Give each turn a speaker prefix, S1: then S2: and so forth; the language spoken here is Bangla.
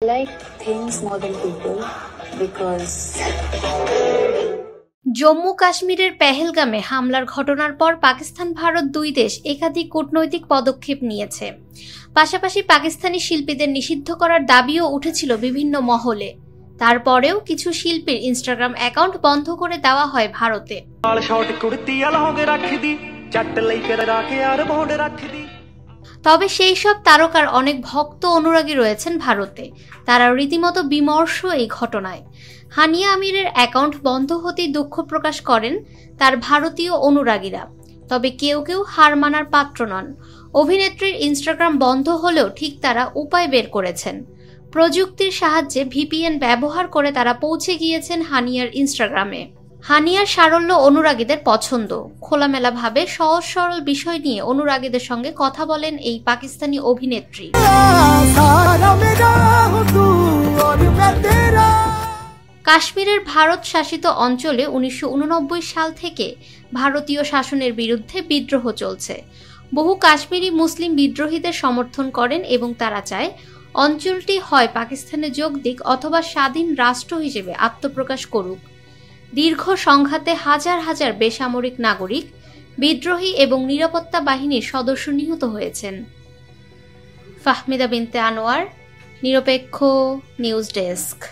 S1: like things more than people because
S2: Jammu কাশ্মীরের পেহেলগামে হামলার ঘটনার পর পাকিস্তান ভারত দুই দেশ একাধিক কূটনৈতিক পদক্ষেপ নিয়েছে। পাশাপাশি পাকিস্তানি শিল্পীদের নিষিদ্ধ করার দাবিও উঠেছিল বিভিন্ন মহলে। তারপরেও কিছু শিল্পীর ইনস্টাগ্রাম অ্যাকাউন্ট বন্ধ করে দেওয়া হয় ভারতে। তবে সেই সব তারকার অনেক ভক্ত অনুরাগী রয়েছেন ভারতে। তারা রীতিমতো বিমর্ষ এই ঘটনায়। হানিয়া আমিরের অ্যাকাউন্ট বন্ধ হতেই দুঃখ প্রকাশ করেন তার ভারতীয় অনুরাগীরা। তবে কেউ কেউ হার মানার পাত্র নন। অভিনেত্রীর ইনস্টাগ্রাম বন্ধ হলেও ঠিক তারা উপায় বের করেছেন। প্রযুক্তির সাহায্যে VPN ব্যবহার করে তারা পৌঁছে গিয়েছেন হানিয়ার ইনস্টাগ্রামে। হানিয়ার সারল্য অনুরাগীদের পছন্দ। খোলামেলাভাবে সহজ সরল বিষয় নিয়ে অনুরাগীদের সঙ্গে কথা বলেন এই পাকিস্তানি অভিনেত্রী। কাশ্মীরের ভারত শাসিত অঞ্চলে 1989 সাল থেকে ভারতীয় শাসনের বিরুদ্ধে বিদ্রোহ চলছে। বহু কাশ্মীরি মুসলিম বিদ্রোহীদের সমর্থন করেন এবং তারা চায় অঞ্চলটি হয় পাকিস্তানে যোগ দিক অথবা স্বাধীন রাষ্ট্র হিসেবে আত্মপ্রকাশ করুক। দীর্ঘ সংঘাতে হাজার হাজার বেসামরিক নাগরিক, বিদ্রোহী এবং নিরাপত্তা বাহিনীর সদস্য নিহত হয়েছেন। ফাহমিদা বিনতে আনোয়ার, নিরপেক্ষ নিউজ ডেস্ক।